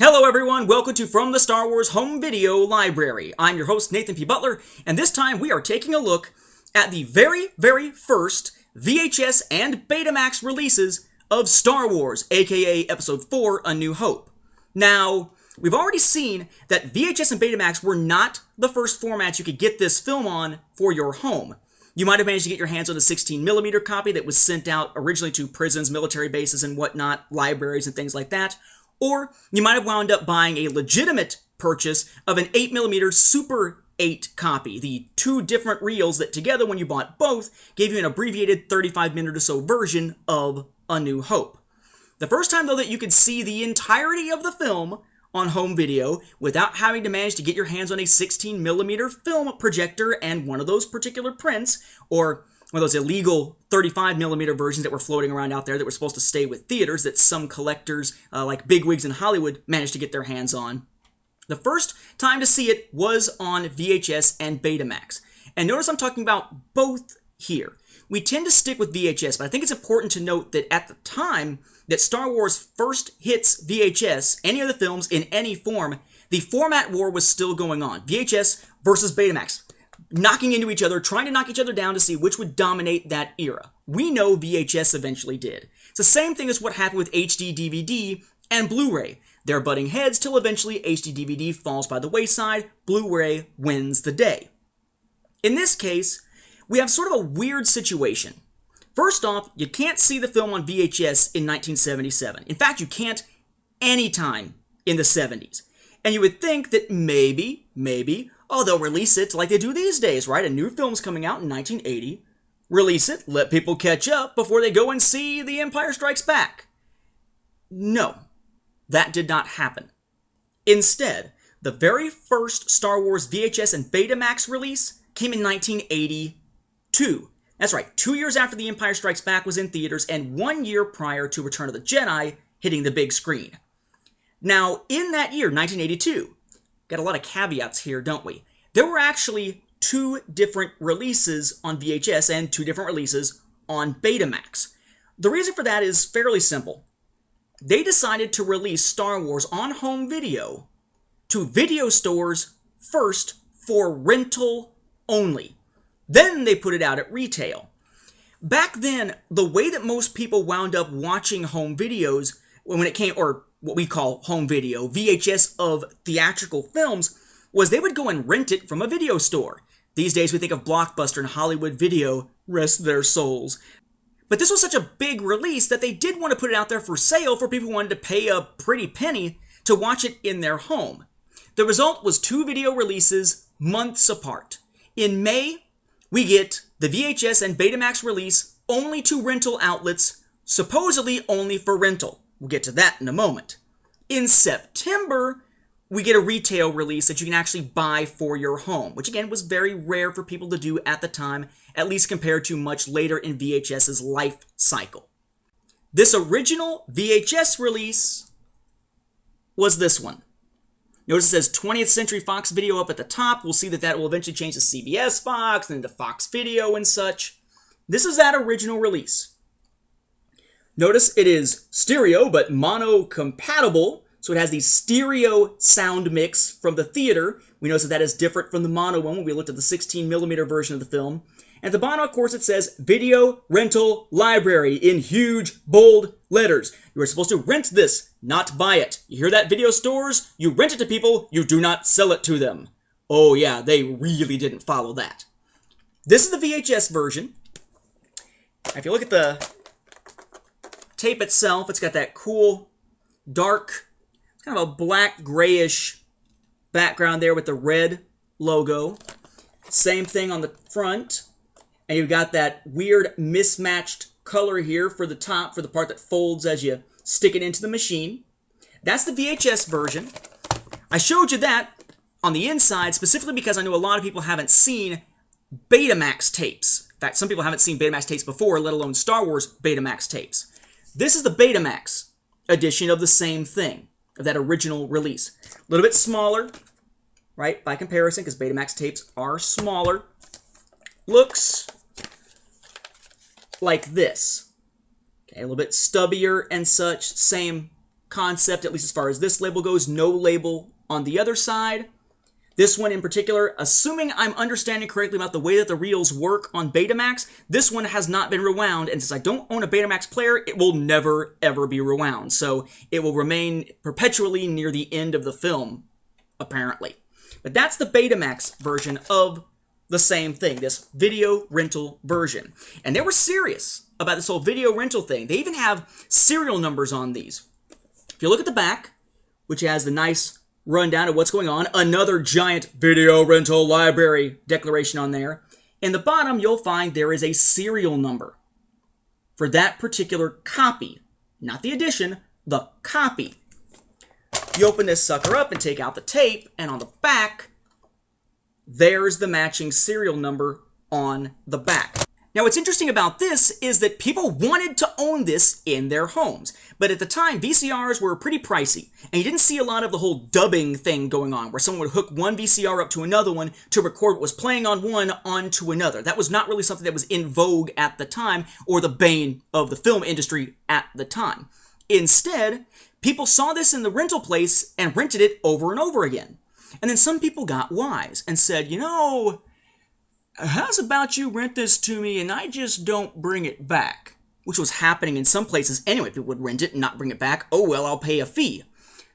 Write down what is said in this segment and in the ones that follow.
Hello everyone, welcome to From the Star Wars Home Video Library. I'm your host Nathan P. Butler, and this time we are taking a look at the very first VHS and Betamax releases of Star Wars, aka Episode 4, A New Hope. Now, we've already seen that VHS and Betamax were not the first formats you could get this film on for your home. You might have managed to get your hands on a 16mm copy that was sent out originally to prisons, military bases, and whatnot, libraries and things like that. Or you might have wound up buying a legitimate purchase of an 8mm Super 8 copy, the two different reels that together, when you bought both, gave you an abbreviated 35-minute or so version of A New Hope. The first time, though, that you could see the entirety of the film on home video without having to manage to get your hands on a 16mm film projector and one of those particular prints, or one of those illegal 35mm versions that were floating around out there that were supposed to stay with theaters that some collectors, like bigwigs in Hollywood, managed to get their hands on. The first time to see it was on VHS and Betamax. And notice I'm talking about both here. We tend to stick with VHS, but I think it's important to note that at the time that Star Wars first hits VHS, any of the films in any form, the format war was still going on. VHS versus Betamax. Knocking into each other, trying to knock each other down to see which would dominate that era. We know VHS eventually did. It's the same thing as what happened with HD DVD and Blu-ray. They're butting heads till eventually HD DVD falls by the wayside, Blu-ray wins the day. In this case, we have sort of a weird situation. First off, you can't see the film on VHS in 1977. In fact, you can't anytime in the 70s. And you would think that maybe, they'll release it like they do these days, right? A new film's coming out in 1980. Release it, let people catch up before they go and see The Empire Strikes Back. No, that did not happen. Instead, the very first Star Wars VHS and Betamax release came in 1982. That's right, 2 years after The Empire Strikes Back was in theaters and 1 year prior to Return of the Jedi hitting the big screen. Now, in that year, 1982, got a lot of caveats here, don't we? There were actually two different releases on VHS and two different releases on Betamax. The reason for that is fairly simple. They decided to release Star Wars on home video to video stores first for rental only. Then they put it out at retail. Back then, the way that most people wound up watching home videos when it came, or what we call home video, VHS of theatrical films, was they would go and rent it from a video store. These days we think of Blockbuster and Hollywood Video, rest their souls. But this was such a big release that they did want to put it out there for sale for people who wanted to pay a pretty penny to watch it in their home. The result was two video releases months apart. In May, we get the VHS and Betamax release only to rental outlets, supposedly only for rental. We'll get to that in a moment. In September, we get a retail release that you can actually buy for your home, which again was very rare for people to do at the time, at least compared to much later in VHS's life cycle. This original VHS release was this one. Notice it says 20th Century Fox Video up at the top. We'll see that that will eventually change to CBS Fox and to Fox Video and such. This is that original release. Notice it is stereo, but mono compatible, so it has the stereo sound mix from the theater. We notice that that is different from the mono one when we looked at the 16mm version of the film. And at the bottom, of course, it says Video Rental Library in huge, bold letters. You are supposed to rent this, not buy it. You hear that, video stores? You rent it to people, you do not sell it to them. Oh yeah, they really didn't follow that. This is the VHS version. If you look at the tape itself, it's got that cool, dark, kind of a black, grayish background there with the red logo. Same thing on the front. And you've got that weird mismatched color here for the top, for the part that folds as you stick it into the machine. That's the VHS version. I showed you that on the inside specifically because I know a lot of people haven't seen Betamax tapes. In fact, some people haven't seen Betamax tapes before, let alone Star Wars Betamax tapes. This is the Betamax edition of the same thing, of that original release. A little bit smaller, right, by comparison, because Betamax tapes are smaller. Looks like this. Okay, a little bit stubbier and such. Same concept, at least as far as this label goes. No label on the other side. This one in particular, assuming I'm understanding correctly about the way that the reels work on Betamax, this one has not been rewound, and since I don't own a Betamax player, it will never, ever be rewound. So it will remain perpetually near the end of the film, apparently. But that's the Betamax version of the same thing, this video rental version. And they were serious about this whole video rental thing. They even have serial numbers on these. If you look at the back, which has the nice rundown of what's going on, another giant video rental library declaration on there. In the bottom, you'll find there is a serial number for that particular copy. Not the edition, the copy. You open this sucker up and take out the tape, and on the back, there's the matching serial number on the back. Now, what's interesting about this is that people wanted to own this in their homes. But at the time, VCRs were pretty pricey, and you didn't see a lot of the whole dubbing thing going on, where someone would hook one VCR up to another one to record what was playing on one onto another. That was not really something that was in vogue at the time, or the bane of the film industry at the time. Instead, people saw this in the rental place and rented it over and over again. And then some people got wise and said, you know, how's about you rent this to me and I just don't bring it back? Which was happening in some places anyway. People would rent it and not bring it back. Oh, well, I'll pay a fee.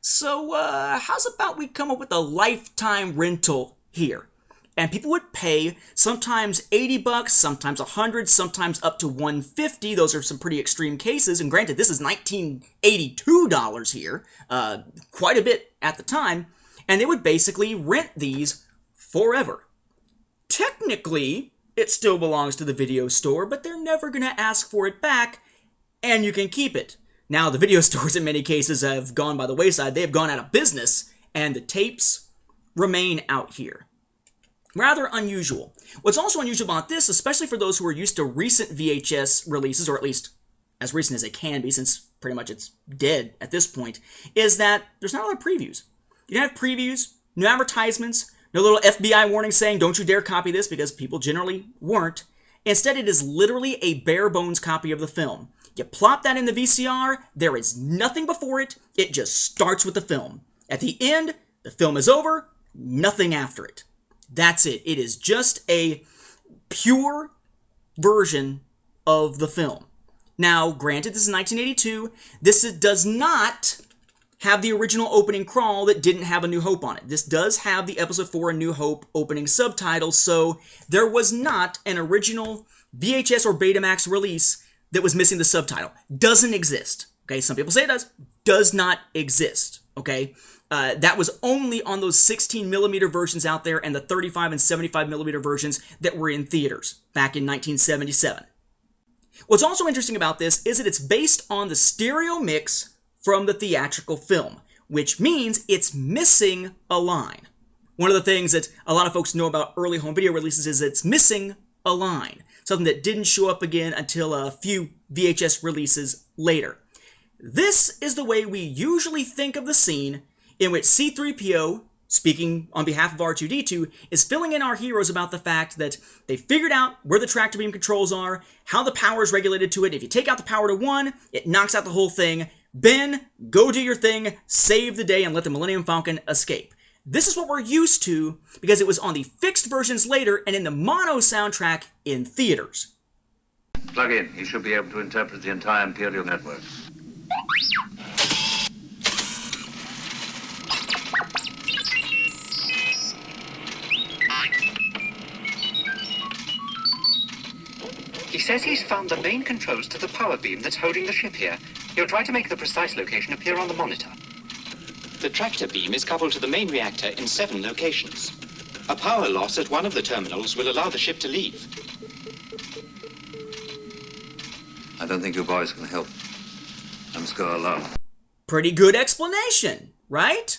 So, how's about we come up with a lifetime rental here? And people would pay sometimes $80, sometimes $100, sometimes up to $150. Those are some pretty extreme cases. And granted, this is $1982 here. Quite a bit at the time. And they would basically rent these forever. Technically, it still belongs to the video store, but they're never going to ask for it back, and you can keep it. Now, the video stores in many cases have gone by the wayside. They have gone out of business, and the tapes remain out here. Rather unusual. What's also unusual about this, especially for those who are used to recent VHS releases, or at least as recent as it can be, since pretty much it's dead at this point, is that there's not a lot of previews. You don't have previews, no advertisements, no little FBI warning saying, don't you dare copy this, because people generally weren't. Instead, it is literally a bare-bones copy of the film. You plop that in the VCR, there is nothing before it, it just starts with the film. At the end, the film is over, nothing after it. That's it. It is just a pure version of the film. Now, granted, this is 1982. This does not have the original opening crawl that didn't have A New Hope on it. This does have the Episode 4 A New Hope opening subtitles, so there was not an original VHS or Betamax release that was missing the subtitle. Doesn't exist. Okay, some people say it does. Does not exist. Okay, that was only on those 16mm versions out there and the 35 and 75mm versions that were in theaters back in 1977. What's also interesting about this is that it's based on the stereo mix from the theatrical film, which means it's missing a line. One of the things that a lot of folks know about early home video releases is it's missing a line, something that didn't show up again until a few VHS releases later. This is the way we usually think of the scene in which C-3PO, speaking on behalf of R2-D2, is filling in our heroes about the fact that they figured out where the tractor beam controls are, how the power is regulated to it. If you take out the power to one, it knocks out the whole thing. Ben, go do your thing, save the day, and let the Millennium Falcon escape. This is what we're used to because it was on the fixed versions later and in the mono soundtrack in theaters. Plug in. He should be able to interpret the entire Imperial network. He says he's found the main controls to the power beam that's holding the ship here. He'll try to make the precise location appear on the monitor. The tractor beam is coupled to the main reactor in 7 locations. A power loss at one of the terminals will allow the ship to leave. I don't think you boys can help. I must go alone. Pretty good explanation, right?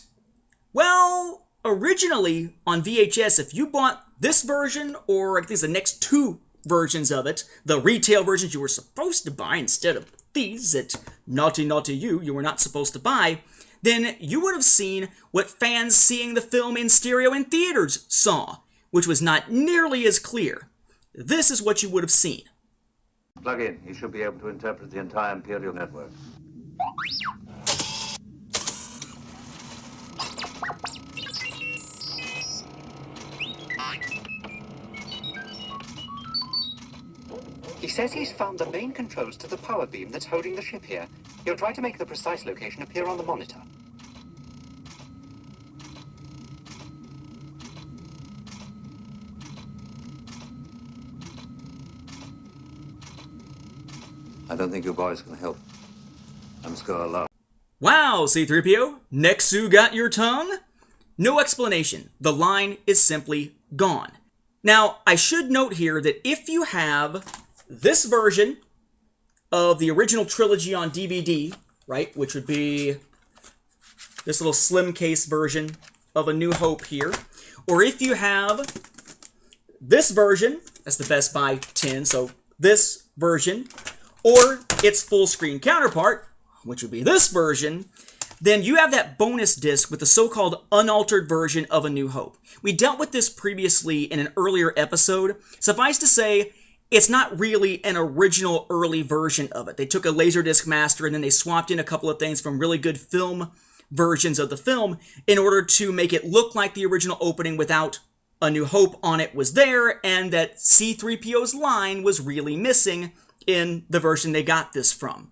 Well, originally on VHS, if you bought this version, or I think it's the next 2 versions of it, the retail versions you were supposed to buy instead of these that naughty you were not supposed to buy, then you would have seen what fans seeing the film in stereo in theaters saw, which was not nearly as clear. This is what you would have seen. Plug in. He should be able to interpret the entire Imperial network. He says he's found the main controls to the power beam that's holding the ship here. He'll try to make the precise location appear on the monitor. I don't think your boys can help. I'm just gonna allow. Wow, C-3PO, Nexu got your tongue? No explanation. The line is simply gone. Now, I should note here that if you have this version of the original trilogy on DVD, right, which would be this little slim case version of A New Hope here, or if you have this version, that's the Best Buy tin, so this version, or its full screen counterpart, which would be this version, then you have that bonus disc with the so-called unaltered version of A New Hope. We dealt with this previously in an earlier episode. Suffice to say, it's not really an original early version of it. They took a Laserdisc master and then they swapped in a couple of things from really good film versions of the film in order to make it look like the original opening without A New Hope on it was there, and that C-3PO's line was really missing in the version they got this from.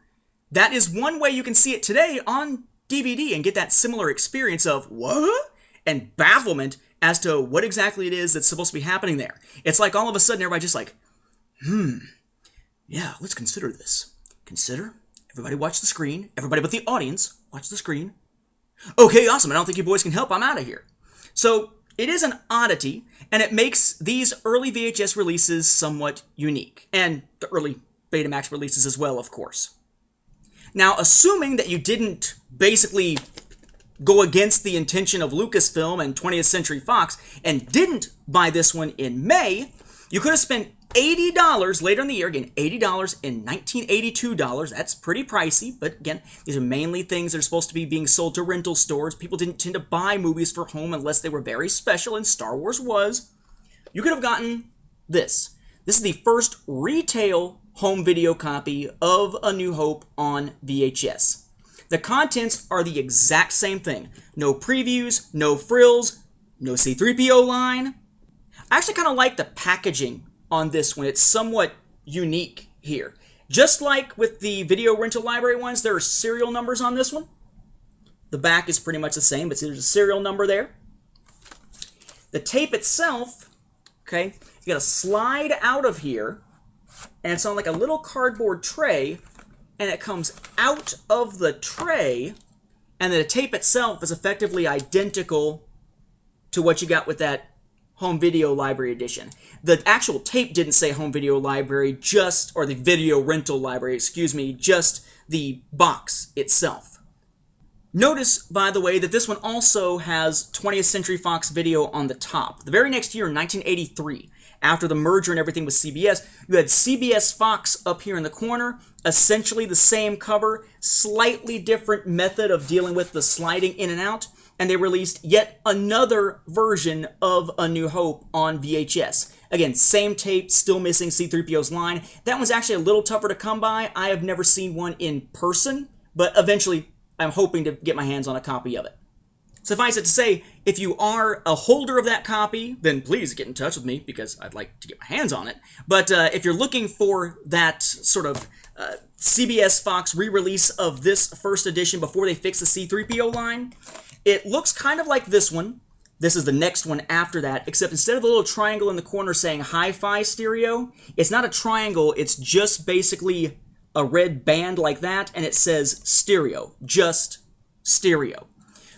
That is one way you can see it today on DVD and get that similar experience of what? And bafflement as to what exactly it is that's supposed to be happening there. It's like all of a sudden everybody just like, yeah, let's consider this. Consider? Everybody watch the screen. Everybody but the audience, watch the screen. Okay, awesome. I don't think you boys can help. I'm out of here. So it is an oddity, and it makes these early VHS releases somewhat unique. And the early Betamax releases as well, of course. Now, assuming that you didn't basically go against the intention of Lucasfilm and 20th Century Fox and didn't buy this one in May, you could have spent $80 later in the year. Again, $80 in 1982 dollars. That's pretty pricey, but again, these are mainly things that are supposed to be being sold to rental stores. People didn't tend to buy movies for home unless they were very special, and Star Wars was. You could have gotten this. This is the first retail home video copy of A New Hope on VHS. The contents are the exact same thing. No previews, no frills, no C-3PO line. I actually kind of like the packaging on this one. It's somewhat unique here. Just like with the video rental library ones, there are serial numbers on this one. The back is pretty much the same, but see, there's a serial number there. The tape itself, okay, you gotta slide out of here, and it's on like a little cardboard tray, and it comes out of the tray, and the tape itself is effectively identical to what you got with that home video library edition. The actual tape didn't say home video library, or the video rental library, just the box itself. Notice, by the way, that this one also has 20th Century Fox Video on the top. The very next year, in 1983, after the merger and everything with CBS, you had CBS Fox up here in the corner, essentially the same cover, slightly different method of dealing with the sliding in and out, and they released yet another version of A New Hope on VHS. Again, same tape, still missing C-3PO's line. That one's actually a little tougher to come by. I have never seen one in person, but eventually I'm hoping to get my hands on a copy of it. Suffice it to say, if you are a holder of that copy, then please get in touch with me because I'd like to get my hands on it. But if you're looking for that sort of CBS Fox re-release of this first edition before they fix the C-3PO line, it looks kind of like this one. This is the next one after that, except instead of the little triangle in the corner saying hi-fi stereo, it's not a triangle, it's just basically a red band like that, and it says stereo, just stereo.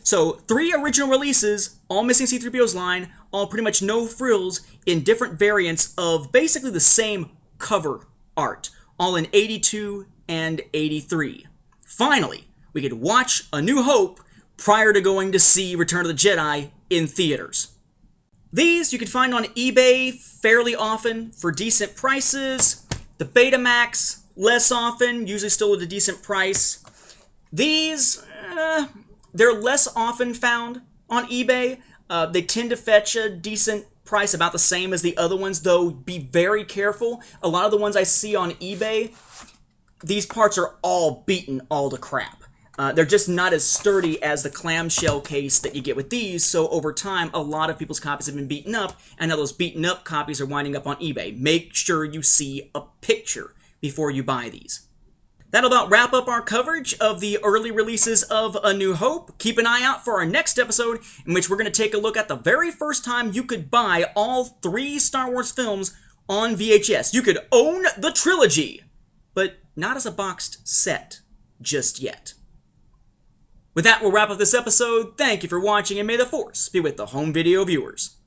So 3 original releases, all missing C-3PO's line, all pretty much no frills, in different variants of basically the same cover art, all in 82 and 83. Finally, we could watch A New Hope prior to going to see Return of the Jedi in theaters. These you can find on eBay fairly often for decent prices. The Betamax, less often, usually still at a decent price. These, they're less often found on eBay. They tend to fetch a decent price, about the same as the other ones, though be very careful. A lot of the ones I see on eBay, these parts are all beaten all to crap. They're just not as sturdy as the clamshell case that you get with these, so over time, a lot of people's copies have been beaten up, and now those beaten up copies are winding up on eBay. Make sure you see a picture before you buy these. That'll about wrap up our coverage of the early releases of A New Hope. Keep an eye out for our next episode, in which we're going to take a look at the very first time you could buy all 3 Star Wars films on VHS. You could own the trilogy, but not as a boxed set just yet. With that, we'll wrap up this episode. Thank you for watching, and may the Force be with the home video viewers.